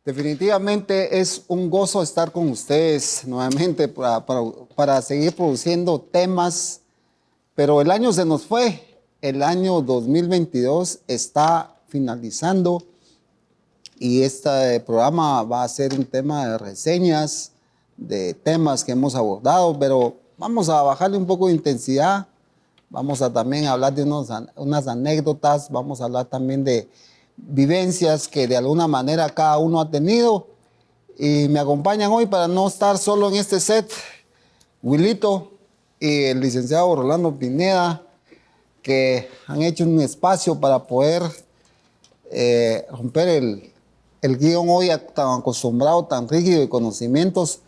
Definitivamente es un gozo estar con ustedes nuevamente para seguir produciendo temas, pero el año se nos fue, el año 2022 está finalizando y este programa va a ser un tema de reseñas, de temas que hemos abordado, pero vamos a bajarle un poco de intensidad, vamos a también hablar de unas anécdotas, vamos a hablar también de vivencias que de alguna manera cada uno ha tenido. Y me acompañan hoy para no estar solo en este set, Wilito y el licenciado Rolando Pineda, que han hecho un espacio para poder romper el guión hoy tan acostumbrado, tan rígido de conocimientos,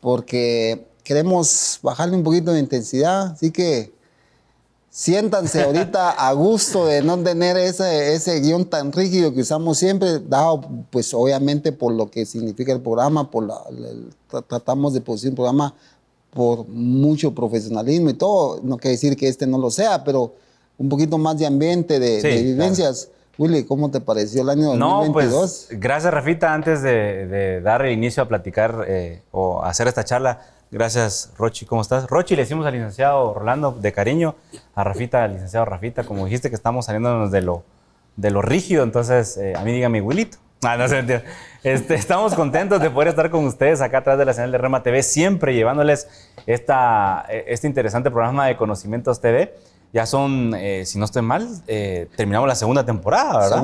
porque queremos bajarle un poquito de intensidad, así que siéntanse ahorita a gusto de no tener ese guión tan rígido que usamos siempre, dado pues obviamente por lo que significa el programa, tratamos de producir un programa por mucho profesionalismo y todo, no quiere decir que este no lo sea, pero un poquito más de ambiente, de vivencias. Claro. Willy, ¿cómo te pareció el año 2022? No, pues gracias Rafita, antes de dar el inicio a platicar o hacer esta charla. Gracias, Rochi. ¿Cómo estás? Rochi, le decimos al licenciado Rolando de cariño, a Rafita, al licenciado Rafita, como dijiste que estamos saliéndonos de lo rígido, entonces a mí dígame Wilito. No se entiende. Estamos contentos de poder estar con ustedes acá atrás de la señal de Rema TV, siempre llevándoles este interesante programa de Conocimientos TV. Ya son, si no estoy mal, terminamos la segunda temporada, ¿verdad?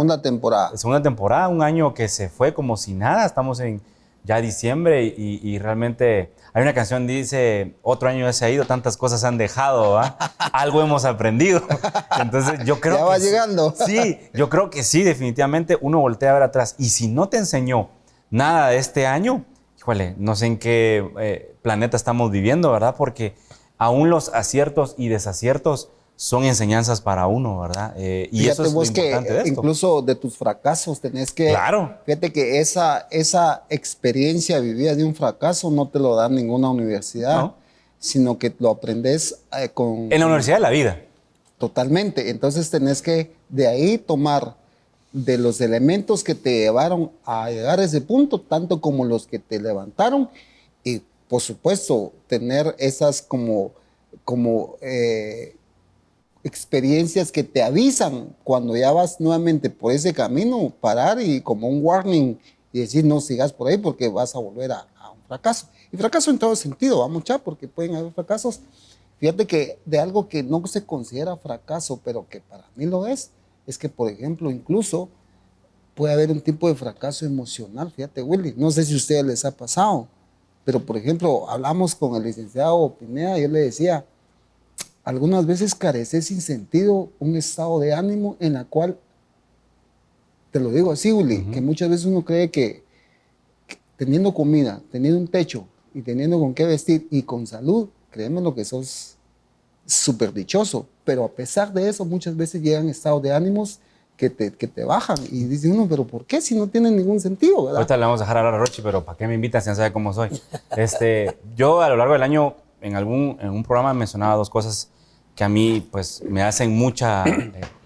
Segunda temporada, un año que se fue como si nada, estamos en ya diciembre y realmente hay una canción que dice, otro año ya se ha ido, tantas cosas han dejado, ¿va? Algo hemos aprendido. Entonces yo creo ya va llegando. Sí, yo creo que sí, definitivamente uno voltea a ver atrás. Y si no te enseñó nada de este año, híjole, no sé en qué planeta estamos viviendo, ¿verdad? Porque aún los aciertos y desaciertos son enseñanzas para uno, ¿verdad? Y fíjate eso es vos lo importante que de esto. Incluso de tus fracasos tenés que... Claro. Fíjate que esa experiencia vivida de un fracaso no te lo da ninguna universidad, no, sino que lo aprendes en la universidad de la vida. Totalmente. Entonces tenés que de ahí tomar de los elementos que te llevaron a llegar a ese punto, tanto como los que te levantaron, y por supuesto tener esas como experiencias que te avisan cuando ya vas nuevamente por ese camino, parar y como un warning y decir no sigas por ahí porque vas a volver a un fracaso. Y fracaso en todo sentido, vamos ya, porque pueden haber fracasos. Fíjate que de algo que no se considera fracaso, pero que para mí lo es que, por ejemplo, incluso puede haber un tipo de fracaso emocional. Fíjate, Willy, no sé si a ustedes les ha pasado, pero, por ejemplo, hablamos con el licenciado Pineda y yo le decía, algunas veces carece sin sentido un estado de ánimo en la cual, te lo digo así, Willy, que muchas veces uno cree que teniendo comida, teniendo un techo y teniendo con qué vestir y con salud, créeme lo que sos súper dichoso. Pero a pesar de eso, muchas veces llegan estados de ánimos que te bajan y dice uno, pero ¿por qué si no tienen ningún sentido, verdad? Ahorita le vamos a dejar hablar a Rochi, pero ¿para qué me invitan si no sabe cómo soy? Yo a lo largo del año en un programa mencionaba dos cosas que a mí pues me hacen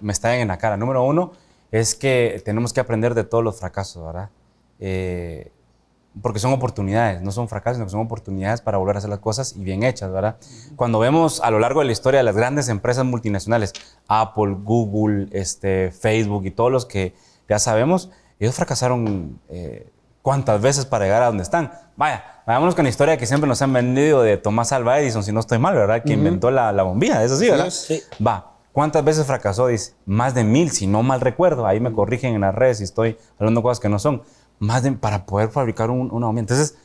me estallan en la cara. Número uno es que tenemos que aprender de todos los fracasos, ¿verdad? Porque son oportunidades, no son fracasos, sino que son oportunidades para volver a hacer las cosas y bien hechas, ¿verdad? Cuando vemos a lo largo de la historia de las grandes empresas multinacionales, Apple, Google, Facebook y todos los que ya sabemos, ellos fracasaron cuántas veces para llegar a donde están. Vayámonos con la historia que siempre nos han vendido de Tomás Alva Edison, si no estoy mal, ¿verdad? Que inventó la bombilla, eso sí, ¿verdad? Sí. ¿Cuántas veces fracasó? Dice, más de 1000, si no mal recuerdo. Ahí me corrigen en las redes si estoy hablando cosas que no son. Para poder fabricar una bombilla. Entonces,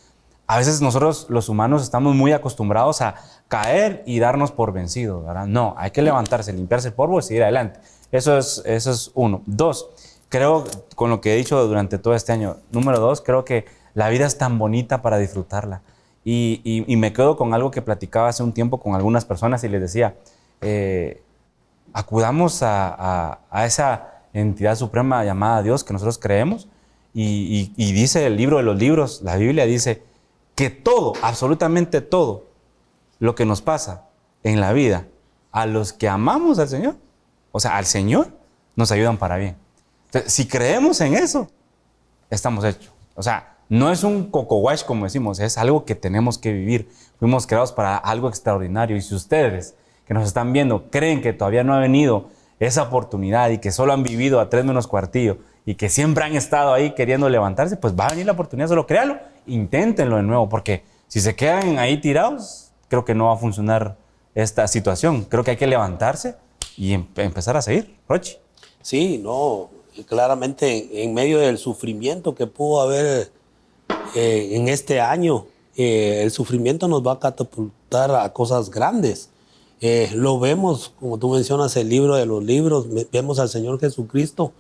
a veces nosotros los humanos estamos muy acostumbrados a caer y darnos por vencidos, ¿verdad? No, hay que levantarse, limpiarse el polvo y seguir adelante. Eso es uno. Dos, creo, con lo que he dicho durante todo este año, número dos, creo que la vida es tan bonita para disfrutarla. Y me quedo con algo que platicaba hace un tiempo con algunas personas y les decía, acudamos a esa entidad suprema llamada Dios que nosotros creemos y dice el libro de los libros, la Biblia dice que todo, absolutamente todo lo que nos pasa en la vida, a los que amamos al Señor, o sea, al Señor, nos ayudan para bien. Entonces, si creemos en eso, estamos hechos. O sea, no es un coco wash, como decimos, es algo que tenemos que vivir. Fuimos creados para algo extraordinario. Y si ustedes que nos están viendo creen que todavía no ha venido esa oportunidad y que solo han vivido a 3 menos cuartillo y que siempre han estado ahí queriendo levantarse, pues va a venir la oportunidad, solo créalo, inténtenlo de nuevo, porque si se quedan ahí tirados, creo que no va a funcionar esta situación. Creo que hay que levantarse y empezar a seguir. Rochi. Sí, no, claramente en medio del sufrimiento que pudo haber en este año, el sufrimiento nos va a catapultar a cosas grandes. Lo vemos, como tú mencionas, el libro de los libros, vemos al Señor Jesucristo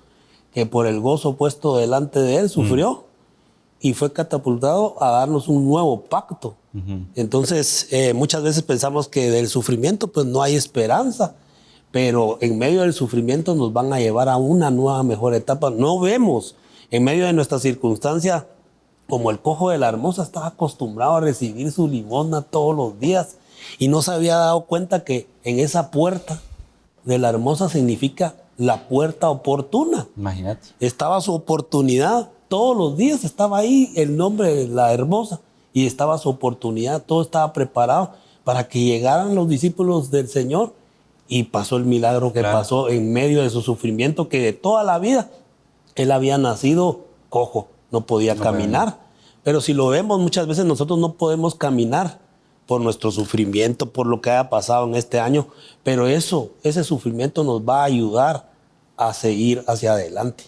que por el gozo puesto delante de Él sufrió y fue catapultado a darnos un nuevo pacto. Entonces, muchas veces pensamos que del sufrimiento pues no hay esperanza, pero en medio del sufrimiento nos van a llevar a una nueva, mejor etapa. No vemos en medio de nuestra circunstancia como el cojo de la Hermosa estaba acostumbrado a recibir su limosna todos los días y no se había dado cuenta que en esa puerta de la Hermosa significa la puerta oportuna. Imagínate. Estaba su oportunidad, todos los días estaba ahí el nombre de la Hermosa y estaba su oportunidad, todo estaba preparado para que llegaran los discípulos del Señor y pasó el milagro que pasó en medio de su sufrimiento, que de toda la vida él había nacido cojo, no podía caminar. Pero si lo vemos, muchas veces nosotros no podemos caminar por nuestro sufrimiento, por lo que haya pasado en este año, pero ese sufrimiento nos va a ayudar a seguir hacia adelante.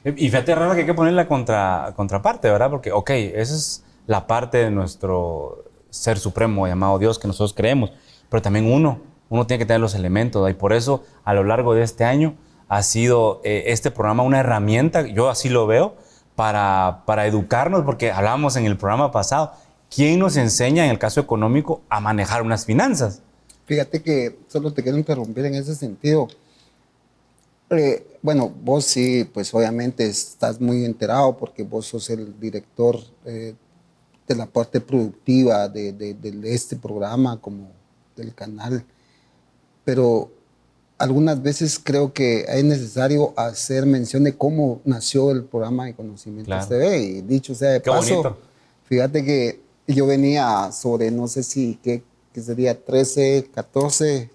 Y fíjate, raro que hay que poner la contraparte, ¿verdad? Porque, ok, esa es la parte de nuestro ser supremo llamado Dios que nosotros creemos, pero también uno tiene que tener los elementos, ¿verdad? Y por eso a lo largo de este año ha sido este programa una herramienta, yo así lo veo, para educarnos, porque hablábamos en el programa pasado, ¿quién nos enseña en el caso económico a manejar unas finanzas? Fíjate que solo te quiero interrumpir en ese sentido. Bueno, vos sí, pues obviamente estás muy enterado porque vos sos el director de la parte productiva de este programa, como del canal. Pero algunas veces creo que es necesario hacer mención de cómo nació el programa de Conocimientos TV. Y dicho sea de paso, bonito. Fíjate que yo venía sobre, no sé si, ¿qué sería? 13, 14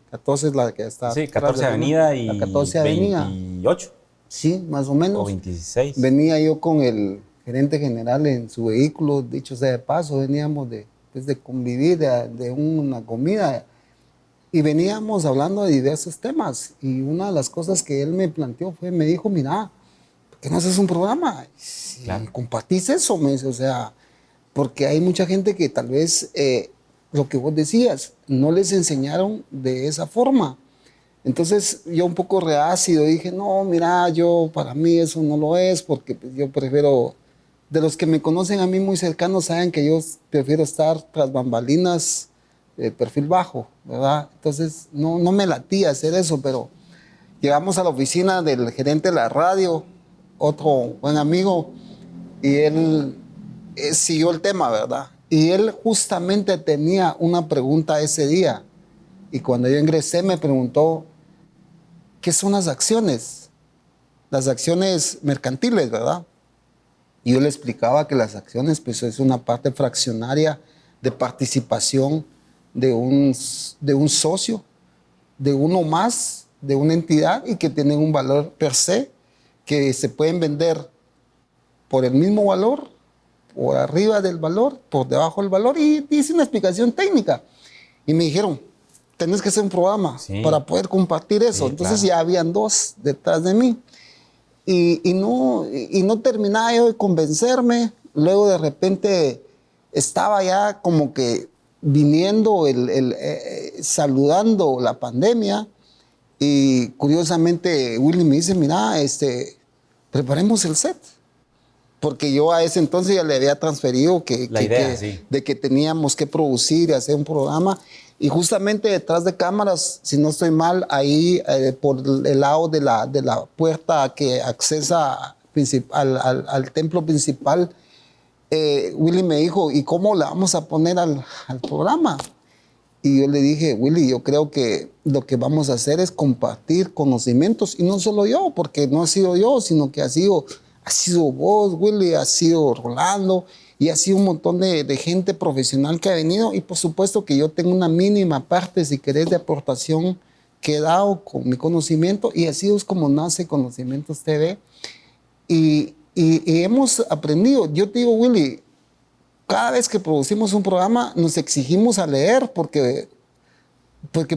es la que está. Sí, 14 Avenida y 14 Avenida. 28. Sí, más o menos. O 26. Venía yo con el gerente general en su vehículo, dicho sea de paso, veníamos de convivir, de una comida. Y veníamos hablando de diversos temas. Y una de las cosas que él me planteó me dijo, mira, ¿por qué no haces un programa? Si compartís eso, me dice, o sea, porque hay mucha gente que tal vez, lo que vos decías, no les enseñaron de esa forma. Entonces yo un poco reácido dije, no, mira, para mí eso no lo es, porque yo prefiero, de los que me conocen a mí muy cercanos, saben que yo prefiero estar tras bambalinas, perfil bajo, ¿verdad? Entonces no me latía hacer eso, pero llegamos a la oficina del gerente de la radio, otro buen amigo, y él siguió el tema, ¿verdad? Y él justamente tenía una pregunta ese día, y cuando yo ingresé me preguntó, ¿qué son las acciones? Las acciones mercantiles, ¿verdad? Y yo le explicaba que las acciones, pues es una parte fraccionaria de participación de un socio, de uno más, de una entidad y que tienen un valor per se, que se pueden vender por el mismo valor, por arriba del valor, por debajo del valor, y hice una explicación técnica. Y me dijeron, tenés que hacer un programa para poder compartir eso. Sí, entonces ya habían dos detrás de mí. Y no terminaba yo de convencerme. Luego de repente estaba ya como que viniendo, saludando la pandemia, y curiosamente Willy me dice, mira, preparemos el set. Porque yo a ese entonces ya le había transferido de que teníamos que producir y hacer un programa. Y justamente detrás de cámaras, si no estoy mal, ahí por el lado de la puerta que accesa al templo principal, Willy me dijo, ¿y cómo la vamos a poner al programa? Y yo le dije, Willy, yo creo que lo que vamos a hacer es compartir conocimientos. Y no solo yo, porque no ha sido yo, sino que ha sido Ha sido vos, Willy, ha sido Rolando y ha sido un montón de gente profesional que ha venido. Y por supuesto que yo tengo una mínima parte, si querés, de aportación que he dado con mi conocimiento. Y así es como nace Conocimientos TV. Y hemos aprendido. Yo te digo, Willy, cada vez que producimos un programa nos exigimos a leer porque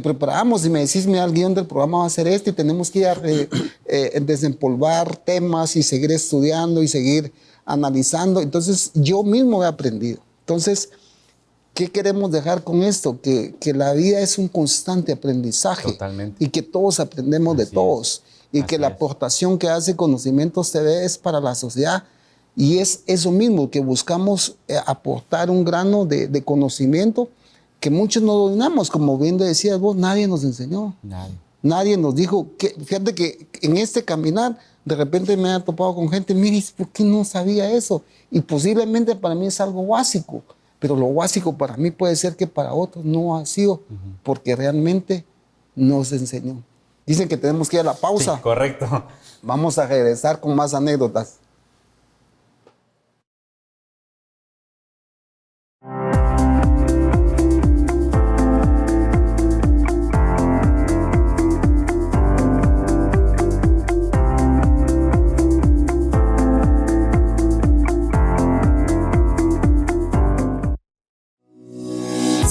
preparamos y me decís, mira, el guión del programa va a ser este y tenemos que ir a desempolvar temas y seguir estudiando y seguir analizando. Entonces, yo mismo he aprendido. Entonces, ¿qué queremos dejar con esto? Que la vida es un constante aprendizaje. Totalmente. Y que todos aprendemos de todos. Y que la aportación que hace Conocimientos TV es para la sociedad. Y es eso mismo, que buscamos aportar un grano de conocimiento que muchos no dominamos. Como bien decías vos, nadie nos enseñó. Nadie nos dijo. Fíjate que en este caminar, de repente me he topado con gente, mire, ¿por qué no sabía eso? Y posiblemente para mí es algo básico, pero lo básico para mí puede ser que para otros no ha sido, porque realmente nos enseñó. Dicen que tenemos que ir a la pausa. Sí, correcto. Vamos a regresar con más anécdotas.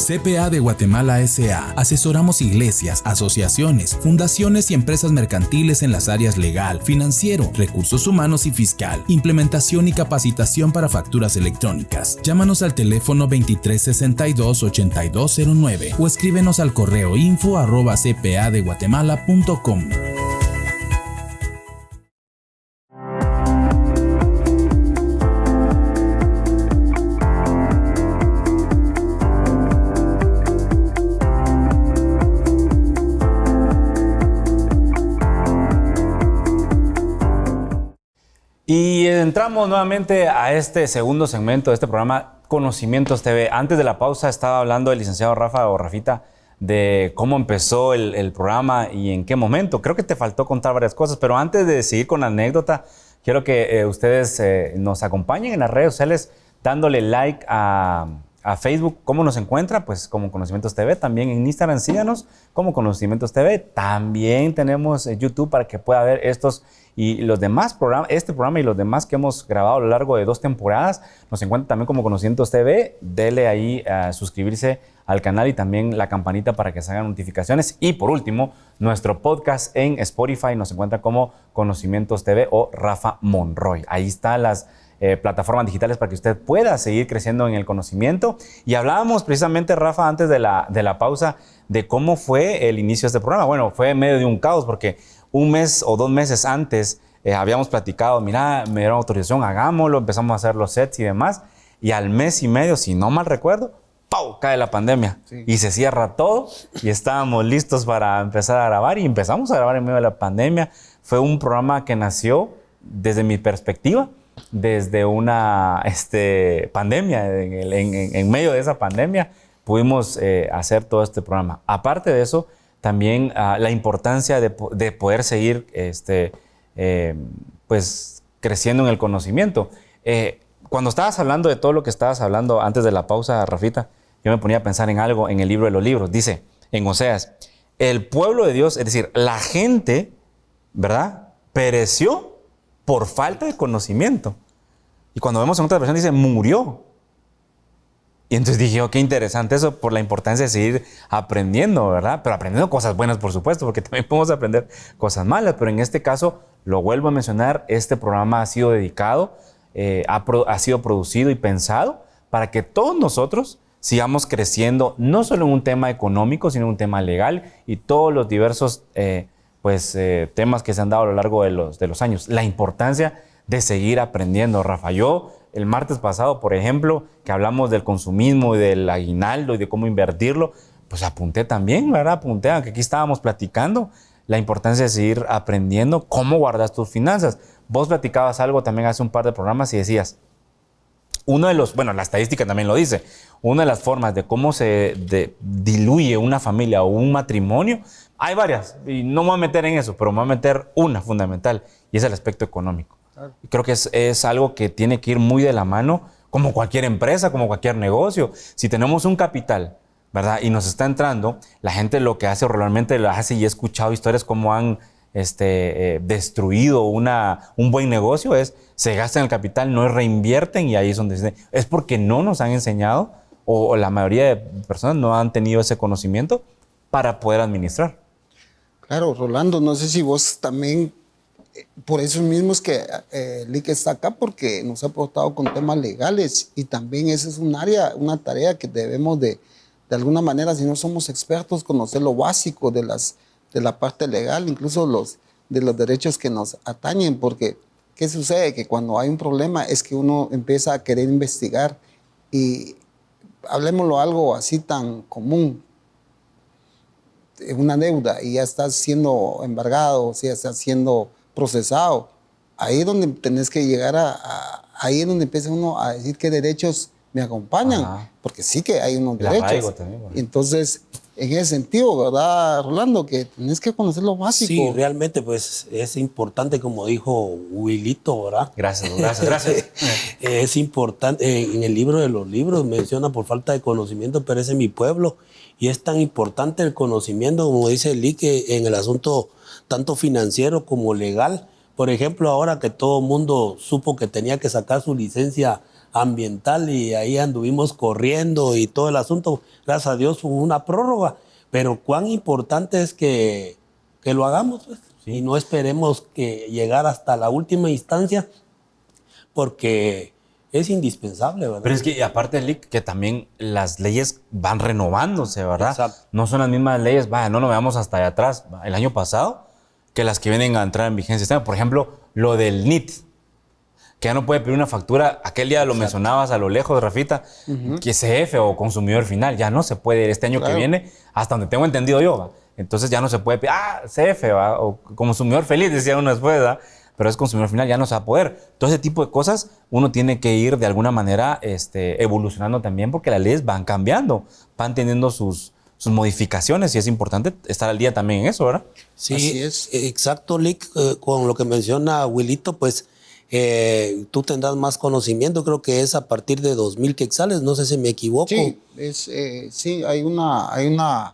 CPA de Guatemala S.A. Asesoramos iglesias, asociaciones, fundaciones y empresas mercantiles en las áreas legal, financiero, recursos humanos y fiscal, implementación y capacitación para facturas electrónicas. Llámanos al teléfono 2362-8209 o escríbenos al correo info@cpadeguatemala.com. Y entramos nuevamente a este segundo segmento de este programa, Conocimientos TV. Antes de la pausa estaba hablando el licenciado Rafa o Rafita de cómo empezó el programa y en qué momento. Creo que te faltó contar varias cosas, pero antes de seguir con la anécdota, quiero que ustedes nos acompañen en las redes sociales dándole like a Facebook. ¿Cómo nos encuentra? Pues como Conocimientos TV. También en Instagram síganos como Conocimientos TV. También tenemos YouTube para que pueda ver estos y los demás programas, este programa y los demás que hemos grabado a lo largo de 2 temporadas. Nos encuentra también como Conocimientos TV. Dele ahí a suscribirse al canal y también la campanita para que salgan notificaciones. Y por último, nuestro podcast en Spotify nos encuentra como Conocimientos TV o Rafa Monroy. Ahí están las plataformas digitales para que usted pueda seguir creciendo en el conocimiento. Y hablábamos precisamente, Rafa, antes de la pausa, de cómo fue el inicio de este programa. Bueno, fue en medio de un caos porque 1 mes o 2 meses antes habíamos platicado, mira, me dieron autorización, hagámoslo, empezamos a hacer los sets y demás. Y al mes y medio, si no mal recuerdo, ¡pau!, cae la pandemia. Sí. Y se cierra todo y estábamos listos para empezar a grabar y empezamos a grabar en medio de la pandemia. Fue un programa que nació, desde mi perspectiva, desde una pandemia. En medio de esa pandemia pudimos hacer todo este programa. Aparte de eso, también la importancia de poder seguir pues, creciendo en el conocimiento. Cuando estabas hablando de todo lo que estabas hablando antes de la pausa, Rafita, yo me ponía a pensar en algo en el libro de los libros. Dice en Oseas, el pueblo de Dios, es decir, la gente, ¿verdad?, pereció por falta de conocimiento. Y cuando vemos en otra versión dice, murió. Y entonces dije, oh, qué interesante eso, por la importancia de seguir aprendiendo, ¿verdad? Pero aprendiendo cosas buenas, por supuesto, porque también podemos aprender cosas malas. Pero en este caso, lo vuelvo a mencionar, este programa ha sido dedicado, ha sido producido y pensado para que todos nosotros sigamos creciendo, no solo en un tema económico, sino en un tema legal y todos los diversos temas que se han dado a lo largo de los años. La importancia de seguir aprendiendo, Rafa. Yo, el martes pasado, por ejemplo, que hablamos del consumismo y del aguinaldo y de cómo invertirlo, pues apunté también, ¿verdad? Apunté, aunque aquí estábamos platicando, la importancia de seguir aprendiendo cómo guardas tus finanzas. Vos platicabas algo también hace un par de programas y decías, la estadística también lo dice, una de las formas de cómo se diluye una familia o un matrimonio, hay varias, y no me voy a meter en eso, pero me voy a meter una fundamental, y es el aspecto económico. Y creo que es algo que tiene que ir muy de la mano, como cualquier empresa, como cualquier negocio. Si tenemos un capital, ¿verdad? Y nos está entrando, la gente lo que hace, o realmente lo hace, y he escuchado historias como han destruido un buen negocio, se gastan el capital, no reinvierten, y ahí es donde es porque no nos han enseñado, o la mayoría de personas no han tenido ese conocimiento para poder administrar. Claro, Rolando, no sé si vos también, por eso mismo es que Lick está acá, porque nos ha aportado con temas legales, y también esa es un área, una tarea que debemos de alguna manera, si no somos expertos, conocer lo básico de la parte legal, incluso de los derechos que nos atañen, porque ¿qué sucede? Que cuando hay un problema es que uno empieza a querer investigar, y hablemoslo algo así tan común, una deuda y ya está siendo embargado, o sea, está siendo procesado. Ahí es donde tenés que llegar ahí es donde empieza uno a decir qué derechos me acompañan, Ajá. porque sí que hay unos El derechos. arraigo también, bueno. Entonces, en ese sentido, ¿verdad, Rolando? Que tenés que conocer lo básico. Sí, realmente pues es importante, como dijo Wilito, ¿verdad? Gracias. Es importante, en el libro de los libros menciona por falta de conocimiento perece mi pueblo, y es tan importante el conocimiento, como dice Lick, en el asunto tanto financiero como legal. Por ejemplo, ahora que todo el mundo supo que tenía que sacar su licencia ambiental, y ahí anduvimos corriendo y todo el asunto, gracias a Dios hubo una prórroga, pero cuán importante es que lo hagamos, pues, y no esperemos que llegar hasta la última instancia, porque es indispensable, ¿verdad? Pero es que, aparte, Lick, que también las leyes van renovándose, ¿verdad? Exacto. No son las mismas leyes, no nos veamos hasta allá atrás, el año pasado, que las que vienen a entrar en vigencia. Por ejemplo, lo del NIT, que ya no puede pedir una factura. Aquel día lo mencionabas a lo lejos, Rafita, que CF o consumidor final ya no se puede este año que viene, hasta donde tengo entendido yo, ¿va? Entonces ya no se puede pedir, CF, ¿va? O consumidor feliz, decía uno después, ¿va? Pero es consumidor final, ya no se va a poder. Todo ese tipo de cosas uno tiene que ir de alguna manera evolucionando también, porque las leyes van cambiando, van teniendo sus modificaciones, y es importante estar al día también en eso, ¿verdad? Sí, Así es. exacto, Lick, con lo que menciona Wilito, pues tú tendrás más conocimiento, creo que es a partir de 2,000 quetzales, no sé si me equivoco. Sí, sí, hay una,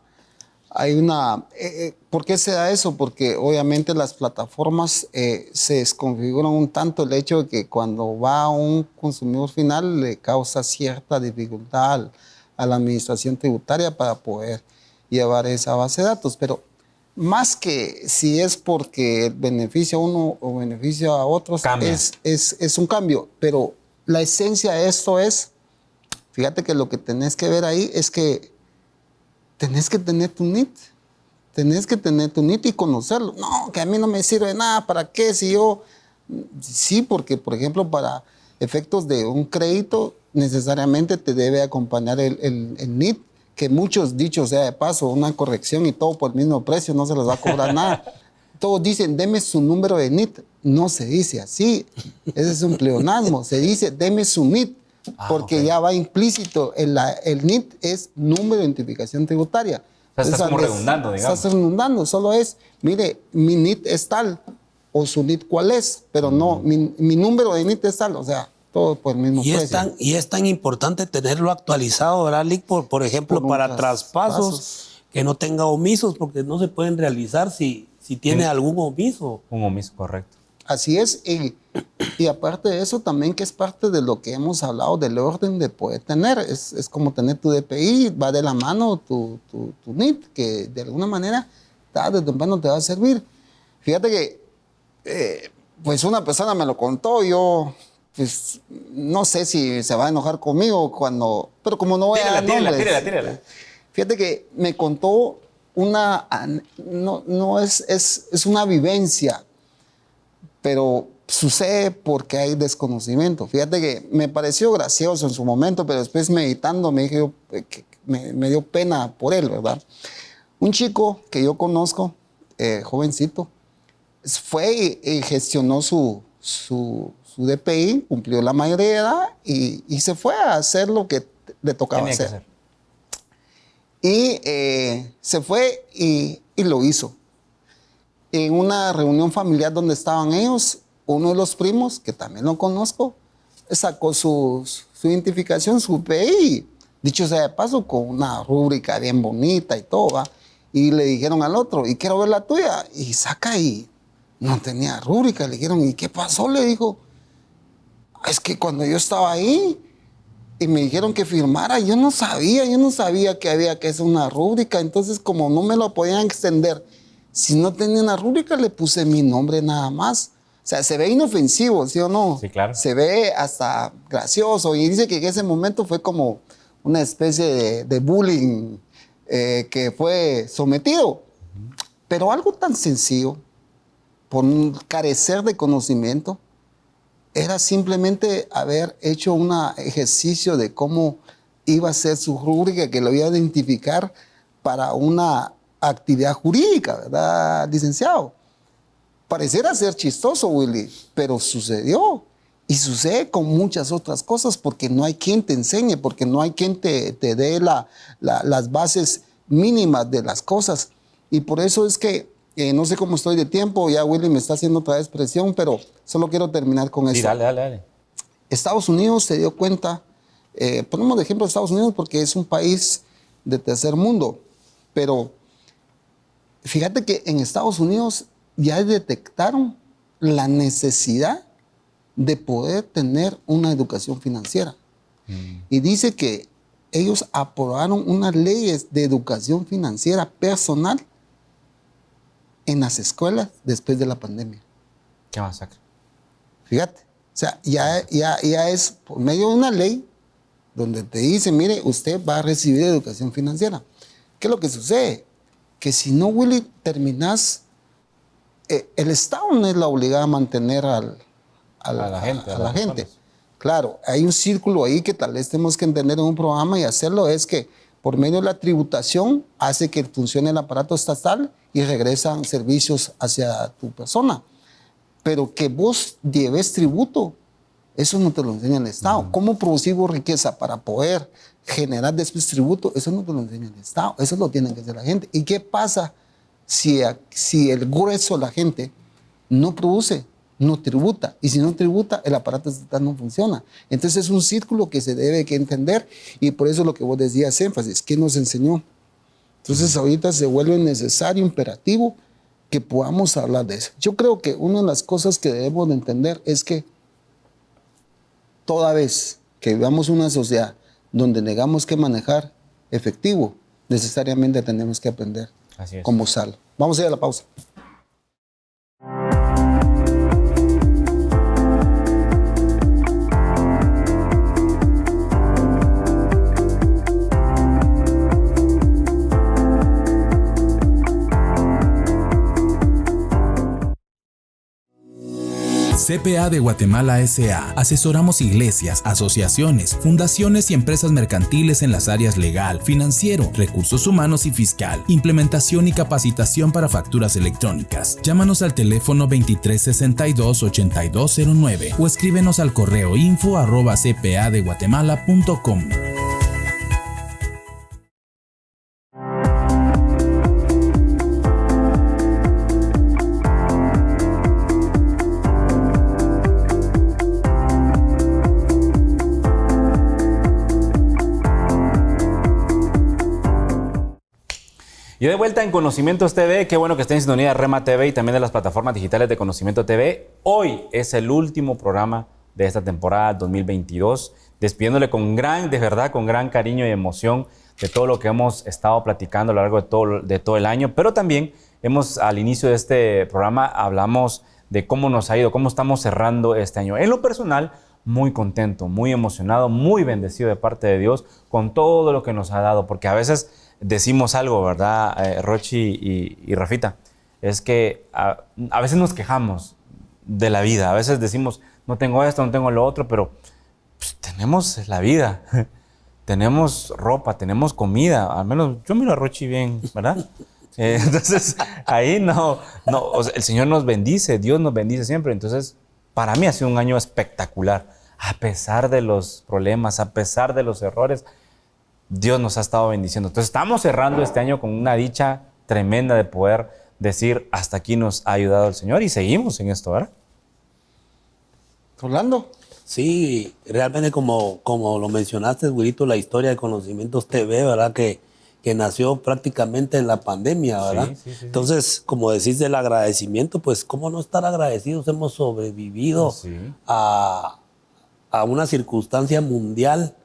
¿por qué se da eso? Porque obviamente las plataformas se desconfiguran un tanto, el hecho de que cuando va un consumidor final le causa cierta dificultad a la administración tributaria para poder llevar esa base de datos, pero más que si es porque beneficia a uno o beneficia a otros, es un cambio, pero la esencia de esto es, fíjate que lo que tenés que ver ahí es que tenés que tener tu NIT. Tenés que tener tu NIT y conocerlo. No, que a mí no me sirve nada. ¿Para qué? Si yo... Sí, porque, por ejemplo, para efectos de un crédito, necesariamente te debe acompañar el NIT, que muchos, dicho sea de paso, una corrección y todo por el mismo precio, no se les va a cobrar nada. Todos dicen, deme su número de NIT. No se dice así. Ese es un pleonasmo. Se dice, deme su NIT. Porque ya va implícito, el NIT es número de identificación tributaria. O sea, estás como redundando, digamos. Estás redundando, solo es, mire, mi NIT es tal, o su NIT cuál es, pero no, mi número de NIT es tal, o sea, todo por el mismo precio. Y es tan importante tenerlo actualizado, ¿verdad, Lick? Por ejemplo, para traspasos, que no tenga omisos, porque no se pueden realizar si tiene algún omiso. Un omiso, correcto. Así es, y aparte de eso también, que es parte de lo que hemos hablado del orden de poder tener, es como tener tu DPI, va de la mano tu NIT, que de alguna manera tarde o temprano te va a servir. Fíjate que pues una persona me lo contó, yo pues no sé si se va a enojar conmigo pero como no voy a dar nombres. Tírala. Fíjate que me contó es una vivencia, pero sucede porque hay desconocimiento. Fíjate que me pareció gracioso en su momento, pero después meditando me dije que me dio pena por él, ¿verdad? Un chico que yo conozco, jovencito, fue y gestionó su DPI, cumplió la mayoría de edad y se fue a hacer lo que le tocaba hacer. Y se fue y lo hizo. En una reunión familiar donde estaban ellos, uno de los primos, que también lo conozco, sacó su identificación, su PI, dicho sea de paso, con una rúbrica bien bonita y todo, ¿va? Y le dijeron al otro, y quiero ver la tuya, y saca y no tenía rúbrica. Le dijeron, ¿y qué pasó? Le dijo, es que cuando yo estaba ahí y me dijeron que firmara, yo no sabía que había que hacer una rúbrica. Entonces, como no me lo podían extender, si no tenía una rúbrica, le puse mi nombre nada más. O sea, se ve inofensivo, ¿sí o no? Sí, claro. Se ve hasta gracioso. Y dice que en ese momento fue como una especie de bullying que fue sometido. Pero algo tan sencillo, por carecer de conocimiento, era simplemente haber hecho un ejercicio de cómo iba a ser su rúbrica, que lo iba a identificar para una actividad jurídica, ¿verdad, licenciado? Pareciera ser chistoso, Willy, pero sucedió. Y sucede con muchas otras cosas porque no hay quien te enseñe, porque no hay quien te dé las bases mínimas de las cosas. Y por eso es que no sé cómo estoy de tiempo, ya Willy me está haciendo otra vez presión, pero solo quiero terminar con Sí, esto. dale. Estados Unidos se dio cuenta, ponemos de ejemplo Estados Unidos porque es un país de tercer mundo, pero fíjate que en Estados Unidos ya detectaron la necesidad de poder tener una educación financiera. Y dice que ellos aprobaron unas leyes de educación financiera personal en las escuelas después de la pandemia. Qué masacre. Fíjate, o sea, ya es por medio de una ley donde te dice, mire, usted va a recibir educación financiera. ¿Qué es lo que sucede? Que si no, Willy, terminas, el Estado no es la obligada a mantener a la gente. Claro, hay un círculo ahí que tal vez tenemos que entender en un programa y hacerlo, es que por medio de la tributación hace que funcione el aparato estatal y regresan servicios hacia tu persona. Pero que vos lleves tributo, eso no te lo enseña el Estado. ¿Cómo producimos riqueza para poder generar después tributo? Eso no te lo enseña el Estado, eso lo tiene que hacer la gente. ¿Y qué pasa si el grueso de la gente no produce, no tributa? Y si no tributa, el aparato estatal no funciona. Entonces es un círculo que se debe que entender, y por eso lo que vos decías, énfasis, ¿qué nos enseñó? Entonces ahorita se vuelve necesario, imperativo, que podamos hablar de eso. Yo creo que una de las cosas que debemos de entender es que toda vez que vivamos una sociedad donde tengamos que manejar efectivo, necesariamente tenemos que aprender cómo usarlo. Vamos a ir a la pausa. CPA de Guatemala S.A. Asesoramos iglesias, asociaciones, fundaciones y empresas mercantiles en las áreas legal, financiero, recursos humanos y fiscal, implementación y capacitación para facturas electrónicas. Llámanos al teléfono 2362-8209 o escríbenos al correo info@cpadeguatemala.com. Y de vuelta en Conocimientos TV, qué bueno que estén en sintonía de Rema TV y también de las plataformas digitales de Conocimiento TV. Hoy es el último programa de esta temporada 2022, despidiéndole con de verdad, con gran cariño y emoción de todo lo que hemos estado platicando a lo largo de todo el año, pero también al inicio de este programa hablamos de cómo nos ha ido, cómo estamos cerrando este año. En lo personal, muy contento, muy emocionado, muy bendecido de parte de Dios con todo lo que nos ha dado, porque a veces decimos algo, ¿verdad, Rochi y Rafita? Es que a veces nos quejamos de la vida, a veces decimos, no tengo esto, no tengo lo otro, pero pues, tenemos la vida, tenemos ropa, tenemos comida, al menos yo miro a Rochi bien, ¿verdad? Entonces, ahí o sea, el Señor nos bendice, Dios nos bendice siempre. Entonces, para mí ha sido un año espectacular, a pesar de los problemas, a pesar de los errores, Dios nos ha estado bendiciendo. Entonces estamos cerrando este año con una dicha tremenda de poder decir hasta aquí nos ha ayudado el Señor y seguimos en esto, ¿verdad? Rolando. Sí, realmente como lo mencionaste, güerito, la historia de Conocimientos TV, ¿verdad? Que nació prácticamente en la pandemia, ¿verdad? Sí. Entonces, como decís del agradecimiento, pues cómo no estar agradecidos, hemos sobrevivido Sí. a una circunstancia mundial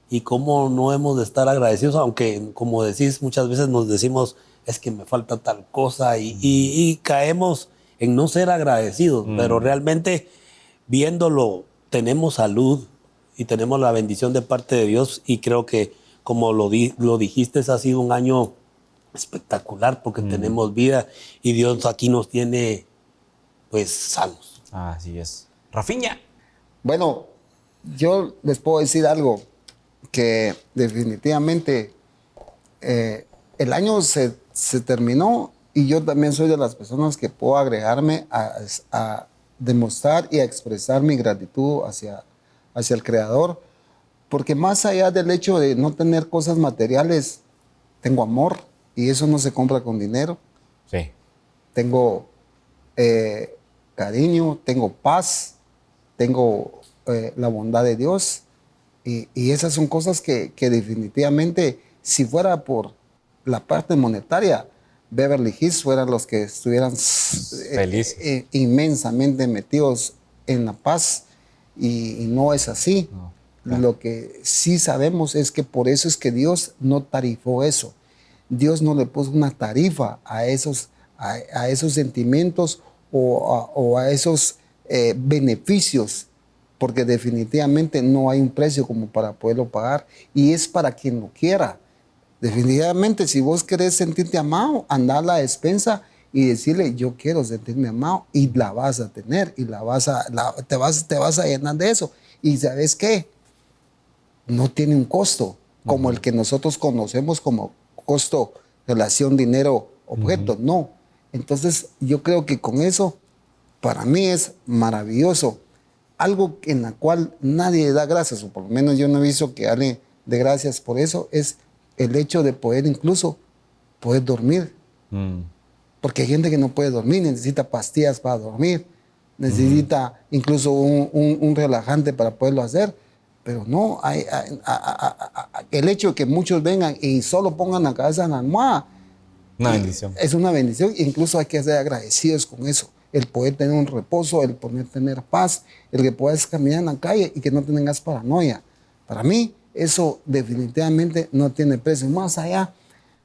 y cómo no hemos de estar agradecidos, aunque como decís, muchas veces nos decimos, es que me falta tal cosa y caemos en no ser agradecidos, pero realmente viéndolo, tenemos salud y tenemos la bendición de parte de Dios y creo que como lo dijiste, ha sido un año espectacular porque tenemos vida y Dios aquí nos tiene pues sanos. Así es. Rafiña. Bueno, yo les puedo decir algo, que definitivamente el año se terminó y yo también soy de las personas que puedo agregarme a demostrar y a expresar mi gratitud hacia el Creador, porque más allá del hecho de no tener cosas materiales, tengo amor y eso no se compra con dinero. Sí. Tengo cariño, tengo paz, tengo la bondad de Dios y esas son cosas que definitivamente, si fuera por la parte monetaria, Beverly Hills fueran los que estuvieran Felices. inmensamente metidos en la paz y no es así. No, claro. Lo que sí sabemos es que por eso es que Dios no tarifó eso. Dios no le puso una tarifa a esos sentimientos o a esos beneficios, porque definitivamente no hay un precio como para poderlo pagar y es para quien lo quiera. Definitivamente, si vos querés sentirte amado, anda a la despensa y decirle, yo quiero sentirme amado, y la vas a tener, y te vas a llenar de eso. Y ¿sabes qué? No tiene un costo, como el que nosotros conocemos como costo, relación, dinero, objeto, no. Entonces, yo creo que con eso, para mí es maravilloso. Algo en la cual nadie da gracias, o por lo menos yo no he visto que alguien dé gracias por eso, es el hecho de poder incluso poder dormir. Porque hay gente que no puede dormir, necesita pastillas para dormir, necesita incluso un relajante para poderlo hacer. Pero no, el hecho de que muchos vengan y solo pongan la cabeza en la almohada, Una bendición. es una bendición. Incluso hay que ser agradecidos con eso. El poder tener un reposo, el poder tener paz, el que puedas caminar en la calle y que no tengas paranoia. Para mí, eso definitivamente no tiene precio. Más allá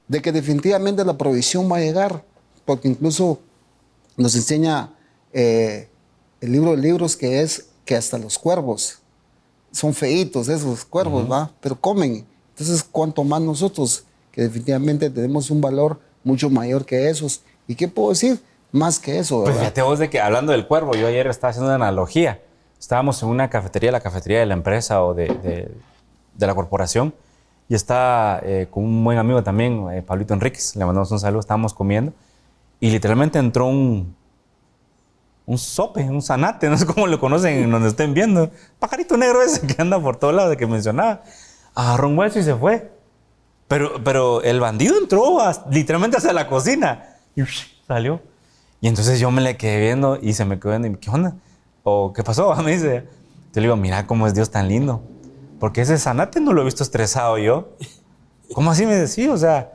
de que definitivamente la provisión va a llegar, porque incluso nos enseña el libro de libros que es que hasta los cuervos son feitos, esos cuervos, ¿va? Pero comen. Entonces, cuanto más nosotros, que definitivamente tenemos un valor mucho mayor que esos. ¿Y qué puedo decir? Más que eso, ¿verdad? Pues fíjate vos de que hablando del cuervo, yo ayer estaba haciendo una analogía. Estábamos en una cafetería, la cafetería de la empresa o de la corporación, y está con un buen amigo también, Pablito Enríquez, le mandamos un saludo, estábamos comiendo, y literalmente entró un sope, un zanate, no sé cómo lo conocen donde estén viendo, pajarito negro ese que anda por todos lados, de que mencionaba, agarró un hueso y se fue. Pero el bandido entró literalmente hacia la cocina y salió. Y entonces yo me le quedé viendo y se me quedó viendo y ¿qué onda? ¿O qué pasó? Me dice. Yo le digo, mira cómo es Dios tan lindo. Porque ese zanate no lo he visto estresado yo. ¿Cómo así me decía? O sea,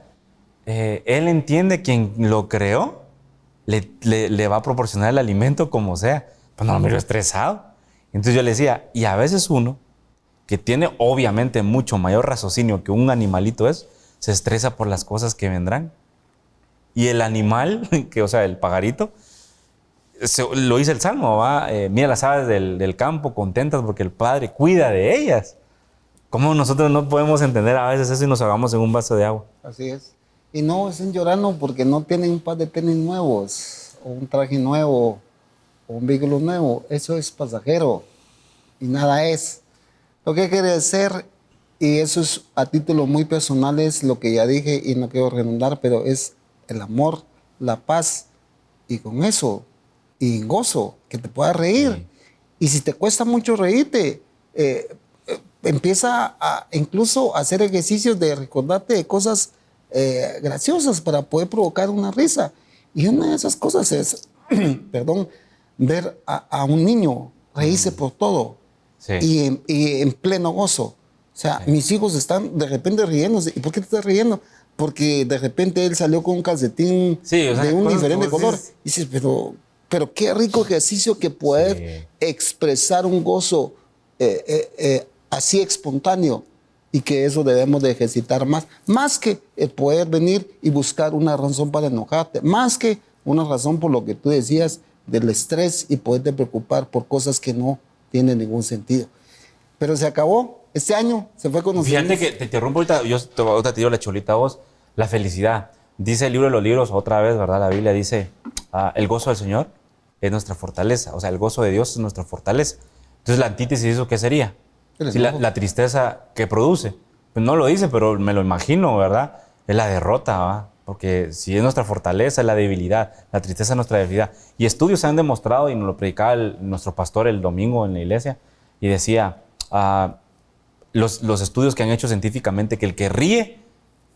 él entiende quien lo creó, le va a proporcionar el alimento como sea. Pues no lo miro estresado. Entonces yo le decía, y a veces uno, que tiene obviamente mucho mayor raciocinio que un animalito se estresa por las cosas que vendrán. Y el animal, o sea, el pajarito, lo dice el Salmo, ¿va? Mira las aves del campo contentas porque el Padre cuida de ellas. ¿Cómo nosotros no podemos entender a veces eso y nos ahogamos en un vaso de agua? Así es. Y no estén llorando porque no tienen un par de tenis nuevos, o un traje nuevo, o un vehículo nuevo. Eso es pasajero y nada es. Lo que quiere hacer, y eso es a título muy personal, es lo que ya dije y no quiero redundar, pero es el amor, la paz, y con eso, y gozo, que te puedas reír. Sí. Y si te cuesta mucho reírte, empieza a incluso a hacer ejercicios de recordarte de cosas graciosas para poder provocar una risa. Y una de esas cosas es, perdón, ver a un niño reírse por todo. Sí. Y en pleno gozo. O sea, mis hijos están de repente riéndose. ¿Y por qué te estás riendo? Porque de repente él salió con un calcetín Sí, o sea, de un cosas diferente que vos color. dices. Y dices, pero qué rico ejercicio que poder expresar un gozo así espontáneo, y que eso debemos de ejercitar más que el poder venir y buscar una razón para enojarte, más que una razón por lo que tú decías del estrés y poderte preocupar por cosas que no tienen ningún sentido. Pero se acabó, este año se fue con nosotros. Fíjate que te interrumpo ahorita, ahorita te digo la cholita a vos, la felicidad. Dice el libro de los libros, otra vez, ¿verdad? La Biblia dice, el gozo del Señor es nuestra fortaleza, o sea, el gozo de Dios es nuestra fortaleza. Entonces, la antítesis de eso, ¿qué sería? Sí, la tristeza que produce. Pues no lo dice, pero me lo imagino, ¿verdad? Es la derrota, ¿va? Porque si es nuestra fortaleza, es la debilidad. La tristeza es nuestra debilidad. Y estudios se han demostrado, y nos lo predicaba nuestro pastor el domingo en la iglesia, y decía, los estudios que han hecho científicamente, que el que ríe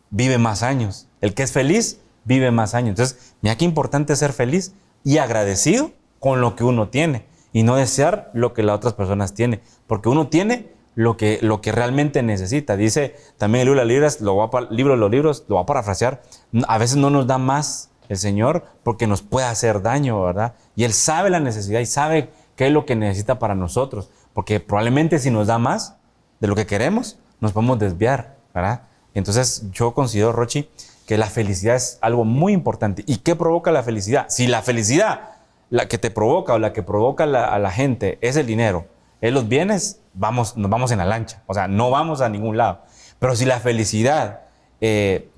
vive más años. El que es feliz vive más años. Entonces, mira qué importante es ser feliz y agradecido con lo que uno tiene, y no desear lo que las otras personas tienen, porque uno tiene lo que realmente necesita. Dice también el libro de los libros, lo voy a parafrasear, a veces no nos da más el Señor porque nos puede hacer daño, ¿verdad? Y Él sabe la necesidad y sabe qué es lo que necesita para nosotros, porque probablemente si nos da más de lo que queremos, nos podemos desviar, ¿verdad? Entonces yo considero, Rochi, que la felicidad es algo muy importante. ¿Y qué provoca la felicidad? Si la felicidad, la que te provoca o la que provoca a la gente es el dinero, es los bienes, nos vamos en la lancha. O sea, no vamos a ningún lado. Pero si la felicidad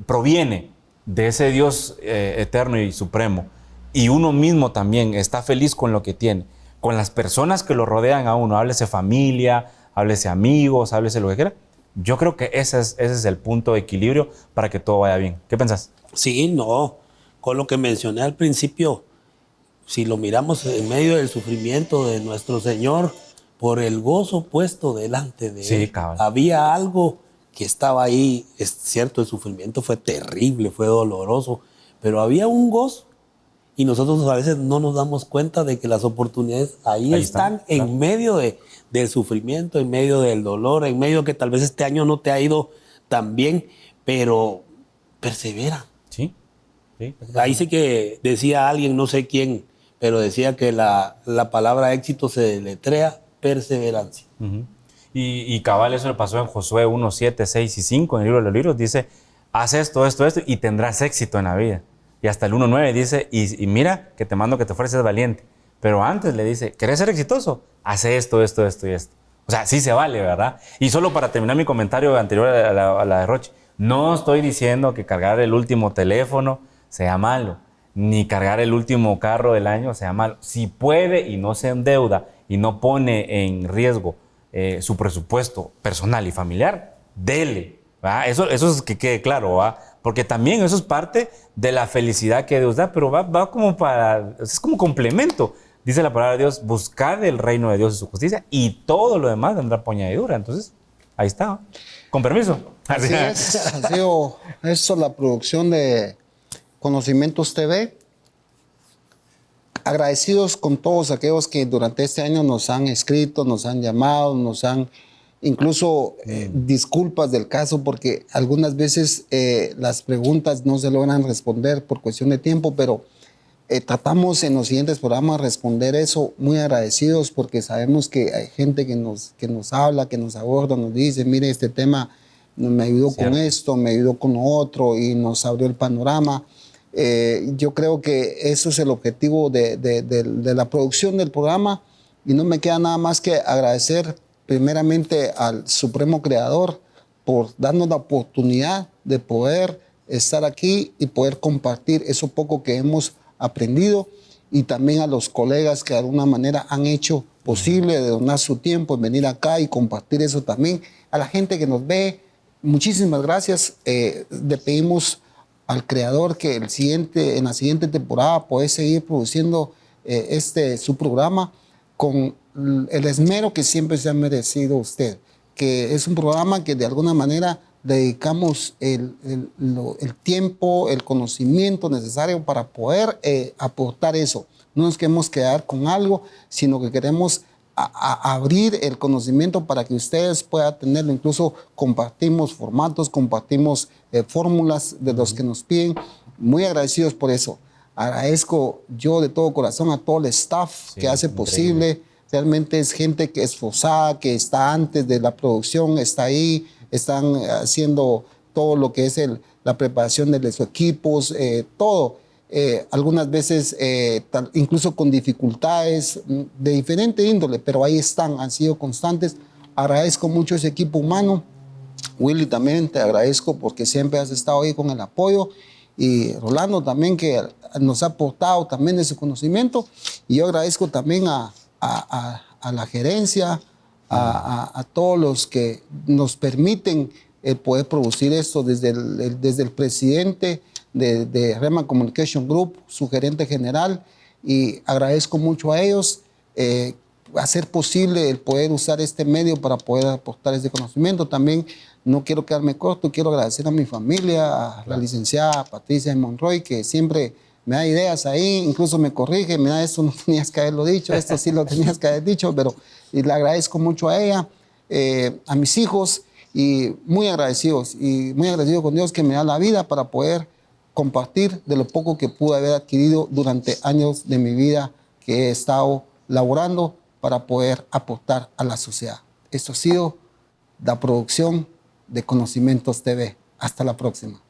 proviene de ese Dios eterno y supremo, y uno mismo también está feliz con lo que tiene, con las personas que lo rodean a uno, háblese familia, háblese amigos, háblese lo que quiera, yo creo que ese es el punto de equilibrio para que todo vaya bien. ¿Qué pensás? Sí, no. Con lo que mencioné al principio, si lo miramos en medio del sufrimiento de nuestro Señor, por el gozo puesto delante de Sí, Él, cabal. había algo que estaba ahí. Es cierto, el sufrimiento fue terrible, fue doloroso, pero había un gozo. Y nosotros a veces no nos damos cuenta de que las oportunidades ahí están en claro. medio del sufrimiento, en medio del dolor, en medio que tal vez este año no te ha ido tan bien, pero persevera. Sí. Sí. Ahí sí que decía alguien, no sé quién, pero decía que la palabra éxito se deletrea perseverancia. Uh-huh. Y cabal, eso le pasó en Josué 1, 7, 6 y 5, en el libro de los libros. Dice, haz esto, y tendrás éxito en la vida. Y hasta el 1.9 dice, y mira que te mando que te fueres valiente. Pero antes le dice, ¿querés ser exitoso? Haz esto y esto. O sea, sí se vale, ¿verdad? Y solo para terminar mi comentario anterior a la de Rochi, no estoy diciendo que cargar el último teléfono sea malo, ni cargar el último carro del año sea malo. Si puede y no se endeuda y no pone en riesgo su presupuesto personal y familiar, dele, ¿verdad? Eso es que quede claro, ¿verdad? Porque también eso es parte de la felicidad que Dios da, pero va como es como complemento. Dice la palabra de Dios, buscad el reino de Dios y su justicia, y todo lo demás vendrá por añadidura. Entonces, ahí está, ¿no? Con permiso. Así es, ha sido eso la producción de Conocimientos TV. Agradecidos con todos aquellos que durante este año nos han escrito, nos han llamado, nos han incluso disculpas del caso, porque algunas veces las preguntas no se logran responder por cuestión de tiempo, pero tratamos en los siguientes programas responder eso, muy agradecidos, porque sabemos que hay gente que nos habla, que nos aborda, nos dice, mire, este tema me ayudó con esto, me ayudó con lo otro, y nos abrió el panorama. Yo creo que eso es el objetivo de la producción del programa, y no me queda nada más que agradecer primeramente al Supremo Creador por darnos la oportunidad de poder estar aquí y poder compartir eso poco que hemos aprendido, y también a los colegas que de alguna manera han hecho posible de donar su tiempo en venir acá y compartir eso también. A la gente que nos ve, muchísimas gracias. Le pedimos al Creador que en la siguiente temporada pueda seguir produciendo su programa con el esmero que siempre se ha merecido usted, que es un programa que de alguna manera dedicamos el tiempo, el conocimiento necesario para poder aportar eso. No nos queremos quedar con algo, sino que queremos a abrir el conocimiento para que ustedes puedan tenerlo. Incluso compartimos formatos, compartimos fórmulas de los que nos piden. Muy agradecidos por eso. Agradezco yo de todo corazón a todo el staff que hace posible. Realmente es gente que es esforzada, que está antes de la producción, está ahí, están haciendo todo lo que es la preparación de los equipos, todo. Algunas veces incluso con dificultades de diferente índole, pero ahí están, han sido constantes. Agradezco mucho ese equipo humano. Willy, también te agradezco porque siempre has estado ahí con el apoyo, y Rolando también, que nos ha aportado también ese conocimiento, y yo agradezco también a la gerencia, a todos los que nos permiten poder producir esto, desde el presidente de Rema Communication Group, su gerente general, y agradezco mucho a ellos hacer posible el poder usar este medio para poder aportar este conocimiento. También no quiero quedarme corto, quiero agradecer a mi familia, a la licenciada Patricia Monroy, que siempre me da ideas ahí, incluso me corrige, me da, esto no tenías que haberlo dicho, esto sí lo tenías que haber dicho, pero y le agradezco mucho a ella, a mis hijos, y muy agradecido con Dios que me da la vida para poder compartir de lo poco que pude haber adquirido durante años de mi vida que he estado laborando para poder aportar a la sociedad. Esto ha sido la producción de Conocimientos TV. Hasta la próxima.